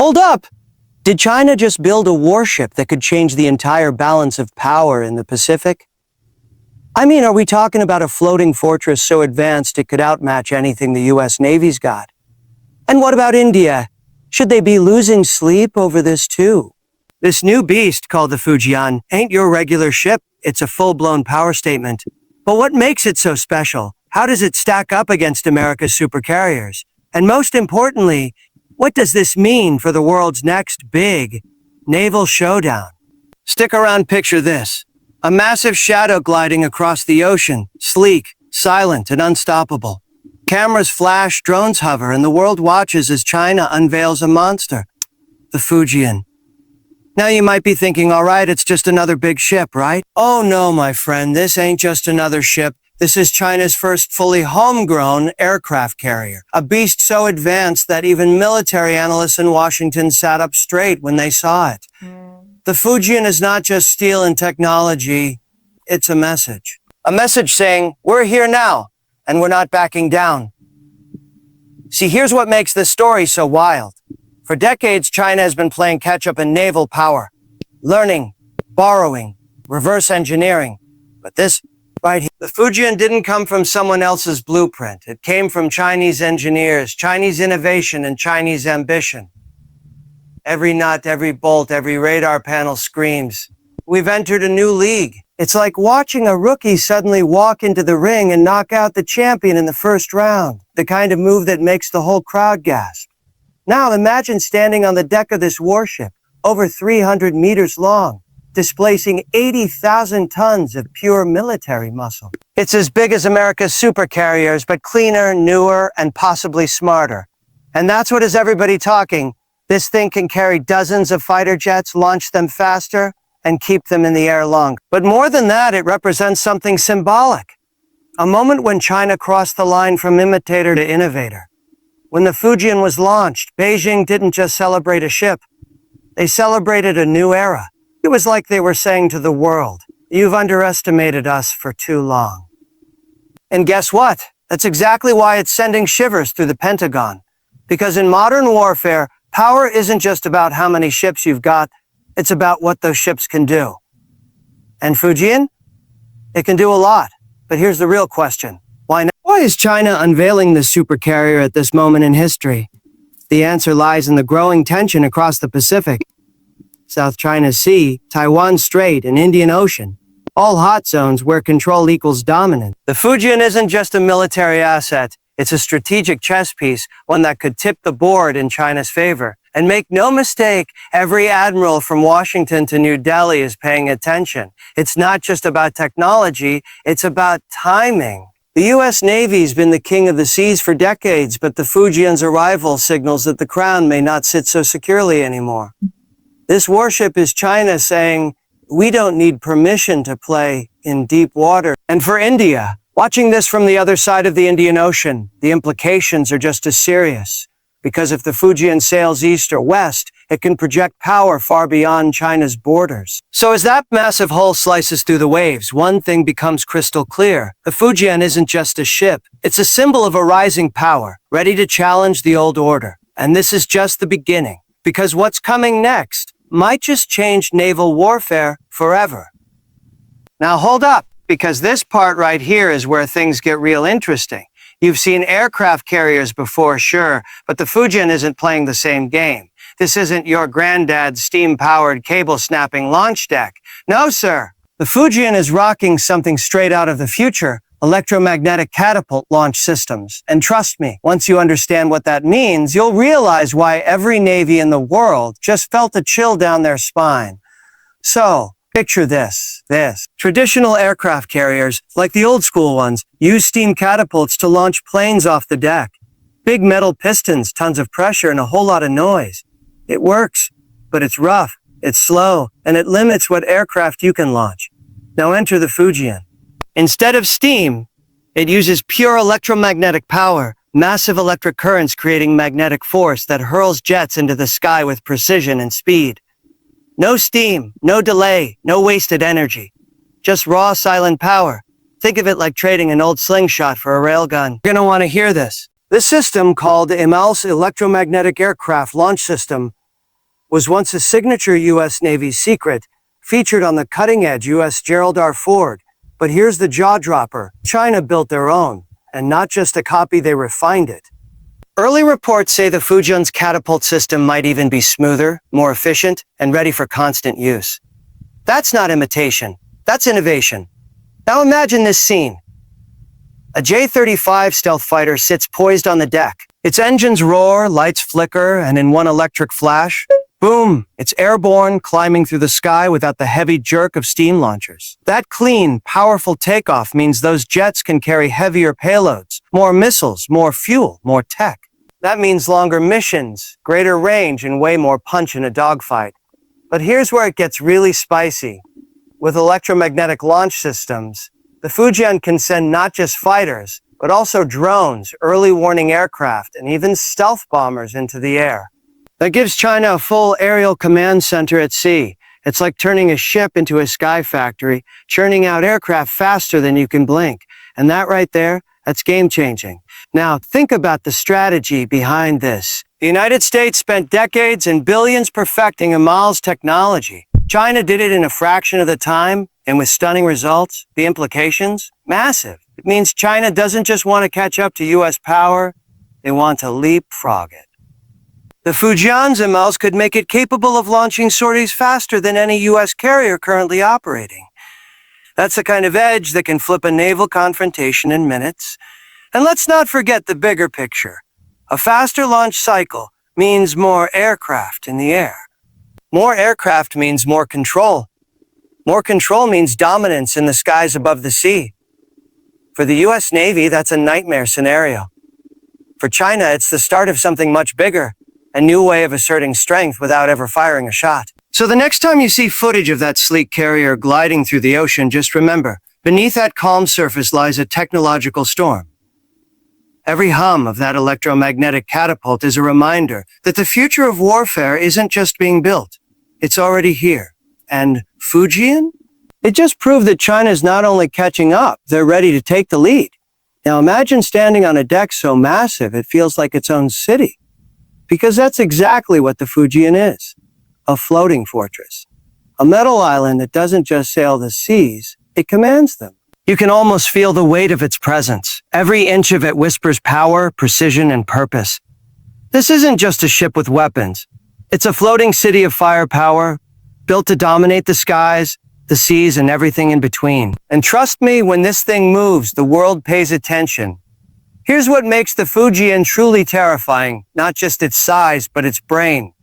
Hold up! Did China just build a warship that could change the entire balance of power in the Pacific? I mean, are we talking about a floating fortress so advanced it could outmatch anything the US Navy's got? And what about India? Should they be losing sleep over this too? This new beast called the Fujian ain't your regular ship. It's a full-blown power statement. But what makes it so special? How does it stack up against America's supercarriers? And most importantly, what does this mean for the world's next big naval showdown? Stick around, picture this. A massive shadow gliding across the ocean, sleek, silent, and unstoppable. Cameras flash, drones hover, and the world watches as China unveils a monster, the Fujian. Now you might be thinking, all right, it's just another big ship, right? Oh no, my friend, this ain't just another ship. This is China's first fully homegrown aircraft carrier, a beast so advanced that even military analysts in Washington sat up straight when they saw it. The Fujian is not just steel and technology, it's a message. A message saying, we're here now, and we're not backing down. See, here's what makes this story so wild. For decades, China has been playing catch-up in naval power, learning, borrowing, reverse engineering. But this right here, the Fujian didn't come from someone else's blueprint. It came from Chinese engineers, Chinese innovation, and Chinese ambition. Every nut, every bolt, every radar panel screams, we've entered a new league. It's like watching a rookie suddenly walk into the ring and knock out the champion in the first round, the kind of move that makes the whole crowd gasp. Now imagine standing on the deck of this warship, over 300 meters long, displacing 80,000 tons of pure military muscle. It's as big as America's supercarriers, but cleaner, newer, and possibly smarter. And that's what has everybody talking. This thing can carry dozens of fighter jets, launch them faster, and keep them in the air longer. But more than that, it represents something symbolic. A moment when China crossed the line from imitator to innovator. When the Fujian was launched, Beijing didn't just celebrate a ship. They celebrated a new era. It was like they were saying to the world, you've underestimated us for too long. And guess what? That's exactly why it's sending shivers through the Pentagon. Because in modern warfare, power isn't just about how many ships you've got, it's about what those ships can do. And Fujian? It can do a lot. But here's the real question. Why now? Why is China unveiling this supercarrier at this moment in history? The answer lies in the growing tension across the Pacific. South China Sea, Taiwan Strait, and Indian Ocean. All hot zones where control equals dominance. The Fujian isn't just a military asset. It's a strategic chess piece, one that could tip the board in China's favor. And make no mistake, every admiral from Washington to New Delhi is paying attention. It's not just about technology, it's about timing. The US Navy's been the king of the seas for decades, but the Fujian's arrival signals that the crown may not sit so securely anymore. This warship is China saying, we don't need permission to play in deep water. And for India, watching this from the other side of the Indian Ocean, the implications are just as serious. Because if the Fujian sails east or west, it can project power far beyond China's borders. So as that massive hull slices through the waves, one thing becomes crystal clear. The Fujian isn't just a ship. It's a symbol of a rising power, ready to challenge the old order. And this is just the beginning. Because what's coming next might just change naval warfare forever. Now hold up, because this part right here is where things get real interesting. You've seen aircraft carriers before, sure, but the Fujian isn't playing the same game. This isn't your granddad's steam-powered, cable-snapping launch deck. No, sir. The Fujian is rocking something straight out of the future, electromagnetic catapult launch systems. And trust me, once you understand what that means, you'll realize why every Navy in the world just felt a chill down their spine. So, picture this. Traditional aircraft carriers, like the old school ones, use steam catapults to launch planes off the deck. Big metal pistons, tons of pressure, and a whole lot of noise. It works, but it's rough, it's slow, and it limits what aircraft you can launch. Now enter the Fujian. Instead of steam, it uses pure electromagnetic power, massive electric currents creating magnetic force that hurls jets into the sky with precision and speed. No steam, no delay, no wasted energy. Just raw, silent power. Think of it like trading an old slingshot for a railgun. You're gonna want to hear this. This system, called EMALS Electromagnetic Aircraft Launch System, was once a signature U.S. Navy secret, featured on the cutting-edge U.S. Gerald R. Ford. But here's the jaw-dropper. China built their own, and not just a copy, they refined it. Early reports say the Fujian's catapult system might even be smoother, more efficient, and ready for constant use. That's not imitation. That's innovation. Now imagine this scene. A J-35 stealth fighter sits poised on the deck. Its engines roar, lights flicker, and in one electric flash, boom, it's airborne, climbing through the sky without the heavy jerk of steam launchers. That clean, powerful takeoff means those jets can carry heavier payloads, more missiles, more fuel, more tech. That means longer missions, greater range, and way more punch in a dogfight. But here's where it gets really spicy. With electromagnetic launch systems, the Fujian can send not just fighters, but also drones, early warning aircraft, and even stealth bombers into the air. That gives China a full aerial command center at sea. It's like turning a ship into a sky factory, churning out aircraft faster than you can blink. And that right there, that's game-changing. Now, think about the strategy behind this. The United States spent decades and billions perfecting EMALS technology. China did it in a fraction of the time, and with stunning results. The implications? Massive. It means China doesn't just want to catch up to U.S. power, they want to leapfrog it. The Fujian's EMALS could make it capable of launching sorties faster than any U.S. carrier currently operating. That's the kind of edge that can flip a naval confrontation in minutes. And let's not forget the bigger picture. A faster launch cycle means more aircraft in the air. More aircraft means more control. More control means dominance in the skies above the sea. For the U.S. Navy, that's a nightmare scenario. For China, it's the start of something much bigger, a new way of asserting strength without ever firing a shot. So the next time you see footage of that sleek carrier gliding through the ocean, just remember, beneath that calm surface lies a technological storm. Every hum of that electromagnetic catapult is a reminder that the future of warfare isn't just being built. It's already here. And Fujian? It just proved that China's not only catching up, they're ready to take the lead. Now imagine standing on a deck so massive it feels like its own city. Because that's exactly what the Fujian is. A floating fortress. A metal island that doesn't just sail the seas, it commands them. You can almost feel the weight of its presence. Every inch of it whispers power, precision, and purpose. This isn't just a ship with weapons. It's a floating city of firepower, built to dominate the skies, the seas, and everything in between. And trust me, when this thing moves, the world pays attention. Here's what makes the Fujian truly terrifying, not just its size, but its brain.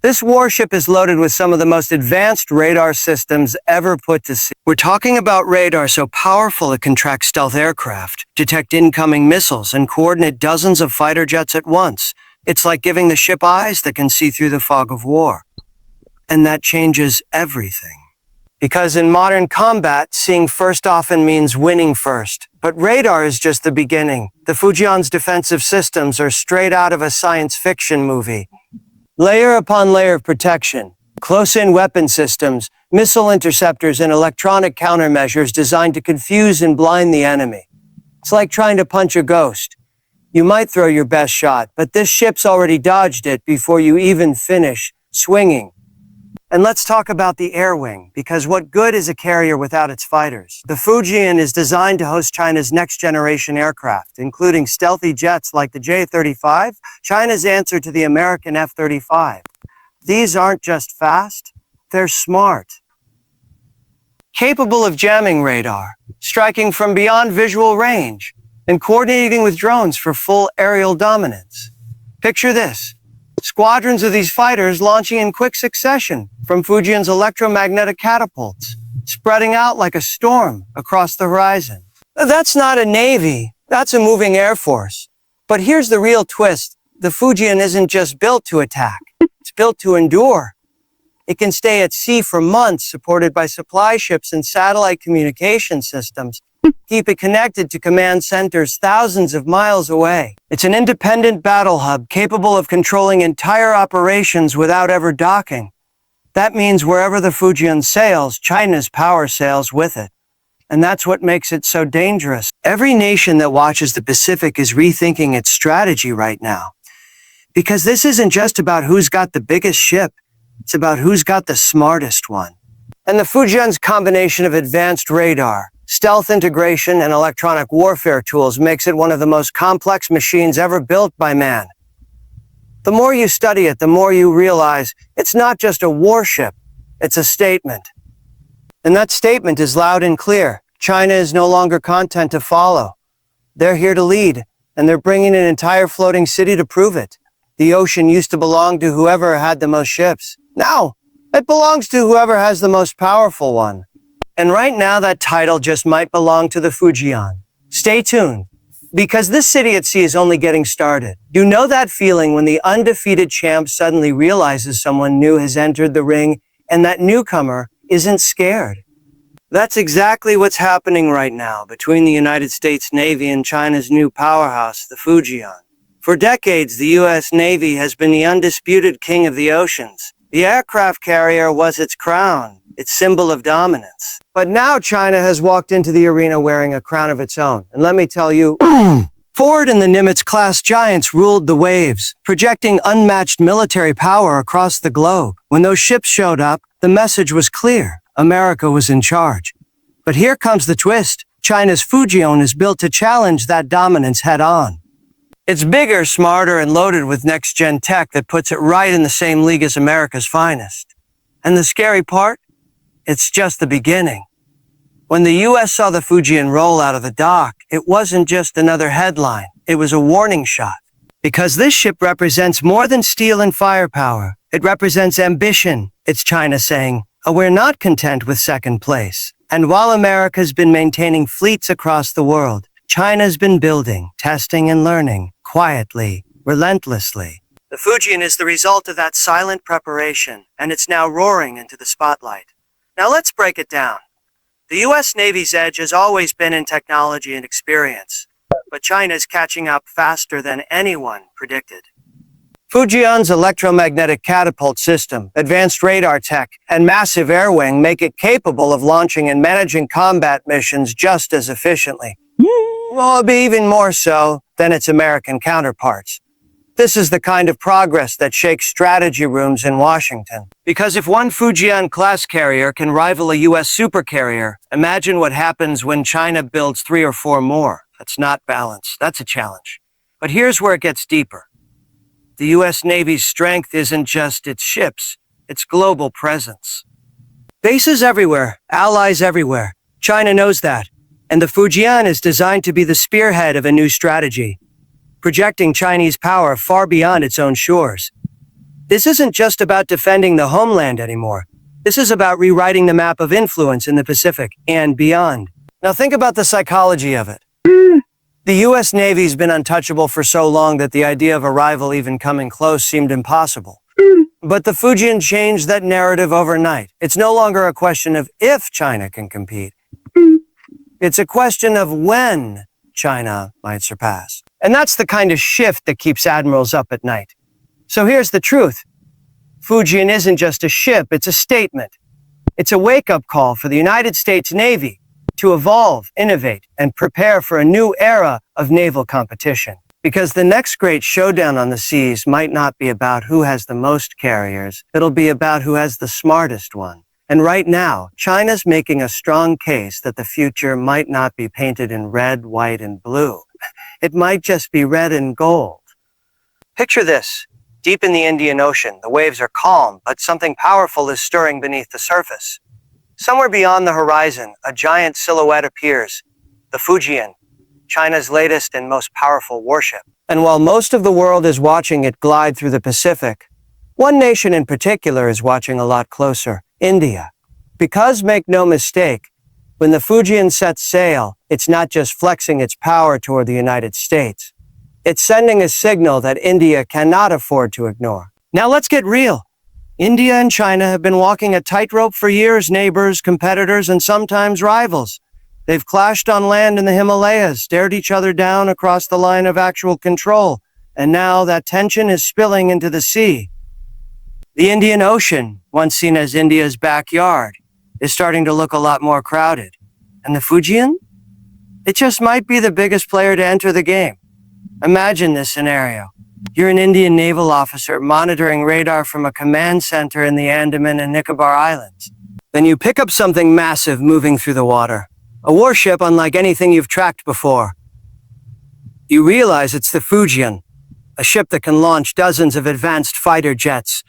This warship is loaded with some of the most advanced radar systems ever put to sea. We're talking about radar so powerful it can track stealth aircraft, detect incoming missiles, and coordinate dozens of fighter jets at once. It's like giving the ship eyes that can see through the fog of war. And that changes everything. Because in modern combat, seeing first often means winning first. But radar is just the beginning. The Fujian's defensive systems are straight out of a science fiction movie. Layer upon layer of protection, close-in weapon systems, missile interceptors, and electronic countermeasures designed to confuse and blind the enemy. It's like trying to punch a ghost. You might throw your best shot, but this ship's already dodged it before you even finish swinging. And let's talk about the air wing, because what good is a carrier without its fighters? The Fujian is designed to host China's next-generation aircraft, including stealthy jets like the J-35, China's answer to the American F-35. These aren't just fast, they're smart. Capable of jamming radar, striking from beyond visual range, and coordinating with drones for full aerial dominance. Picture this. Squadrons of these fighters launching in quick succession from Fujian's electromagnetic catapults, spreading out like a storm across the horizon. That's not a navy, that's a moving air force. But here's the real twist. The Fujian isn't just built to attack, it's built to endure. It can stay at sea for months, supported by supply ships and satellite communication systems, keep it connected to command centers thousands of miles away. It's an independent battle hub capable of controlling entire operations without ever docking. That means wherever the Fujian sails, China's power sails with it. And that's what makes it so dangerous. Every nation that watches the Pacific is rethinking its strategy right now. Because this isn't just about who's got the biggest ship. It's about who's got the smartest one. And the Fujian's combination of advanced radar, stealth integration, and electronic warfare tools makes it one of the most complex machines ever built by man. The more you study it, the more you realize it's not just a warship, it's a statement. And that statement is loud and clear. China is no longer content to follow. They're here to lead, and they're bringing an entire floating city to prove it. The ocean used to belong to whoever had the most ships. Now, it belongs to whoever has the most powerful one. And right now, that title just might belong to the Fujian. Stay tuned, because this city at sea is only getting started. You know that feeling when the undefeated champ suddenly realizes someone new has entered the ring, and that newcomer isn't scared. That's exactly what's happening right now between the United States Navy and China's new powerhouse, the Fujian. For decades, the U.S. Navy has been the undisputed king of the oceans. The aircraft carrier was its crown, its symbol of dominance. But now China has walked into the arena wearing a crown of its own. And let me tell you, Ford and the Nimitz-class giants ruled the waves, projecting unmatched military power across the globe. When those ships showed up, the message was clear. America was in charge. But here comes the twist. China's Fujian is built to challenge that dominance head-on. It's bigger, smarter, and loaded with next-gen tech that puts it right in the same league as America's finest. And the scary part? It's just the beginning. When the U.S. saw the Fujian roll out of the dock, it wasn't just another headline. It was a warning shot. Because this ship represents more than steel and firepower. It represents ambition. It's China saying, we're not content with second place. And while America's been maintaining fleets across the world, China's been building, testing, and learning, quietly, relentlessly. The Fujian is the result of that silent preparation, and it's now roaring into the spotlight. Now let's break it down. The U.S. Navy's edge has always been in technology and experience, but China's catching up faster than anyone predicted. Fujian's electromagnetic catapult system, advanced radar tech, and massive air wing make it capable of launching and managing combat missions just as efficiently. Well, even more so than its American counterparts. This is the kind of progress that shakes strategy rooms in Washington. Because if one Fujian-class carrier can rival a U.S. supercarrier, imagine what happens when China builds 3 or 4 more. That's not balance. That's a challenge. But here's where it gets deeper. The U.S. Navy's strength isn't just its ships, its global presence. Bases everywhere, allies everywhere. China knows that. And the Fujian is designed to be the spearhead of a new strategy, projecting Chinese power far beyond its own shores. This isn't just about defending the homeland anymore. This is about rewriting the map of influence in the Pacific and beyond. Now think about the psychology of it. The U.S. Navy's been untouchable for so long that the idea of a rival even coming close seemed impossible. But the Fujian changed that narrative overnight. It's no longer a question of if China can compete. It's a question of when China might surpass. And that's the kind of shift that keeps admirals up at night. So here's the truth. Fujian isn't just a ship, it's a statement. It's a wake-up call for the United States Navy to evolve, innovate, and prepare for a new era of naval competition. Because the next great showdown on the seas might not be about who has the most carriers, it'll be about who has the smartest one. And right now, China's making a strong case that the future might not be painted in red, white, and blue. It might just be red and gold. Picture this. Deep in the Indian Ocean, the waves are calm, but something powerful is stirring beneath the surface. Somewhere beyond the horizon, a giant silhouette appears. The Fujian, China's latest and most powerful warship. And while most of the world is watching it glide through the Pacific, one nation in particular is watching a lot closer. India. Because, make no mistake, when the Fujian sets sail, it's not just flexing its power toward the United States. It's sending a signal that India cannot afford to ignore. Now let's get real. India and China have been walking a tightrope for years, neighbors, competitors, and sometimes rivals. They've clashed on land in the Himalayas, stared each other down across the line of actual control, and now that tension is spilling into the sea. The Indian Ocean, once seen as India's backyard, is starting to look a lot more crowded. And the Fujian? It just might be the biggest player to enter the game. Imagine this scenario. You're an Indian naval officer monitoring radar from a command center in the Andaman and Nicobar Islands. Then you pick up something massive moving through the water. A warship unlike anything you've tracked before. You realize it's the Fujian, a ship that can launch dozens of advanced fighter jets,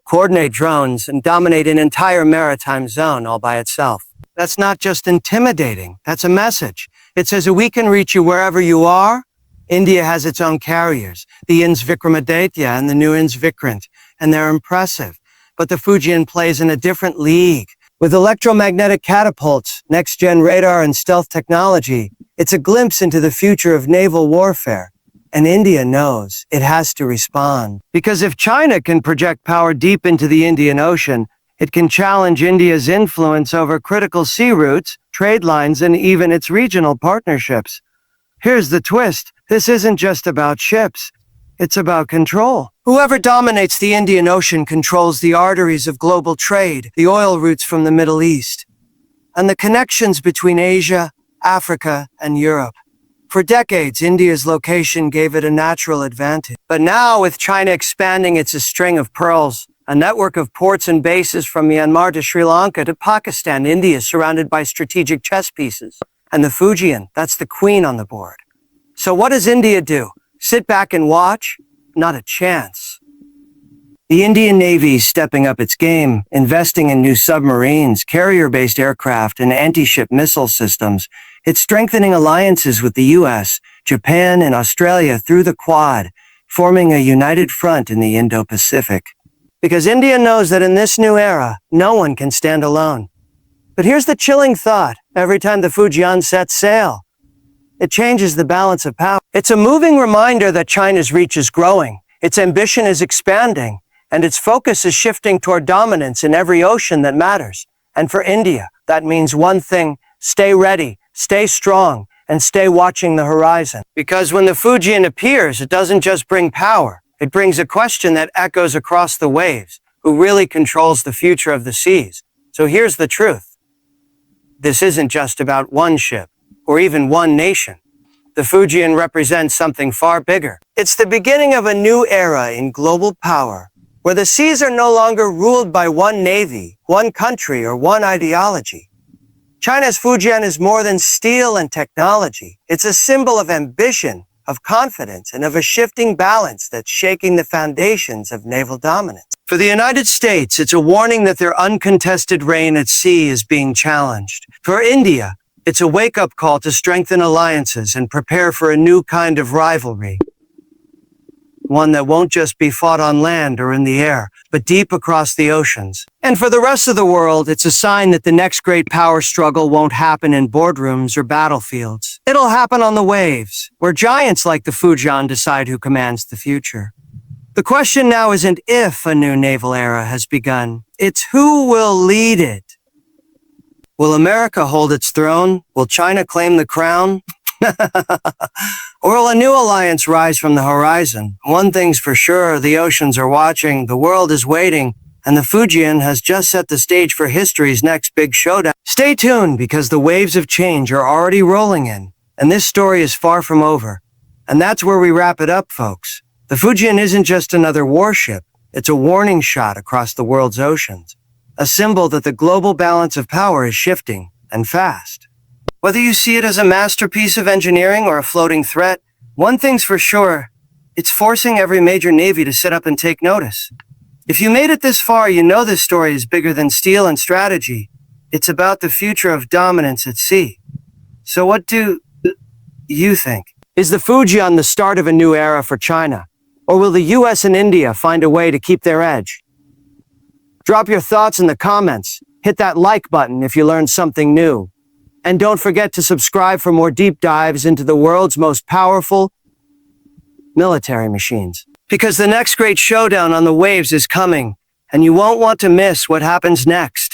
coordinate drones, and dominate an entire maritime zone all by itself. That's not just intimidating, that's a message. It says we can reach you wherever you are. India has its own carriers, the INS Vikramaditya and the new INS Vikrant, and they're impressive. But the Fujian plays in a different league. With electromagnetic catapults, next-gen radar, and stealth technology, it's a glimpse into the future of naval warfare. And India knows it has to respond. Because if China can project power deep into the Indian Ocean, it can challenge India's influence over critical sea routes, trade lines, and even its regional partnerships. Here's the twist. This isn't just about ships. It's about control. Whoever dominates the Indian Ocean controls the arteries of global trade, the oil routes from the Middle East, and the connections between Asia, Africa, and Europe. For decades, India's location gave it a natural advantage. But now, with China expanding its string of pearls, a network of ports and bases from Myanmar to Sri Lanka to Pakistan, India is surrounded by strategic chess pieces. And the Fujian, that's the queen on the board. So what does India do? Sit back and watch? Not a chance. The Indian Navy is stepping up its game, investing in new submarines, carrier-based aircraft, and anti-ship missile systems. It's strengthening alliances with the US, Japan, and Australia through the Quad, forming a united front in the Indo-Pacific. Because India knows that in this new era, no one can stand alone. But here's the chilling thought. Every time the Fujian sets sail, it changes the balance of power. It's a moving reminder that China's reach is growing, its ambition is expanding, and its focus is shifting toward dominance in every ocean that matters. And for India, that means one thing: stay ready, stay strong, and stay watching the horizon. Because when the Fujian appears, it doesn't just bring power. It brings a question that echoes across the waves: who really controls the future of the seas? So here's the truth. This isn't just about one ship, or even one nation. The Fujian represents something far bigger. It's the beginning of a new era in global power, where the seas are no longer ruled by one navy, one country, or one ideology. China's Fujian is more than steel and technology. It's a symbol of ambition, of confidence, and of a shifting balance that's shaking the foundations of naval dominance. For the United States, it's a warning that their uncontested reign at sea is being challenged. For India, it's a wake-up call to strengthen alliances and prepare for a new kind of rivalry. One that won't just be fought on land or in the air, but deep across the oceans. And for the rest of the world, it's a sign that the next great power struggle won't happen in boardrooms or battlefields. It'll happen on the waves, where giants like the Fujian decide who commands the future. The question now isn't if a new naval era has begun, it's who will lead it. Will America hold its throne? Will China claim the crown? Or will a new alliance rise from the horizon? One thing's for sure, the oceans are watching, the world is waiting, and the Fujian has just set the stage for history's next big showdown. Stay tuned, because the waves of change are already rolling in, and this story is far from over. And that's where we wrap it up, folks. The Fujian isn't just another warship, it's a warning shot across the world's oceans. A symbol that the global balance of power is shifting, and fast. Whether you see it as a masterpiece of engineering or a floating threat, one thing's for sure, it's forcing every major navy to sit up and take notice. If you made it this far, you know this story is bigger than steel and strategy. It's about the future of dominance at sea. So what do you think? Is the Fujian the start of a new era for China? Or will the US and India find a way to keep their edge? Drop your thoughts in the comments. Hit that like button if you learned something new. And don't forget to subscribe for more deep dives into the world's most powerful military machines. Because the next great showdown on the waves is coming, and you won't want to miss what happens next.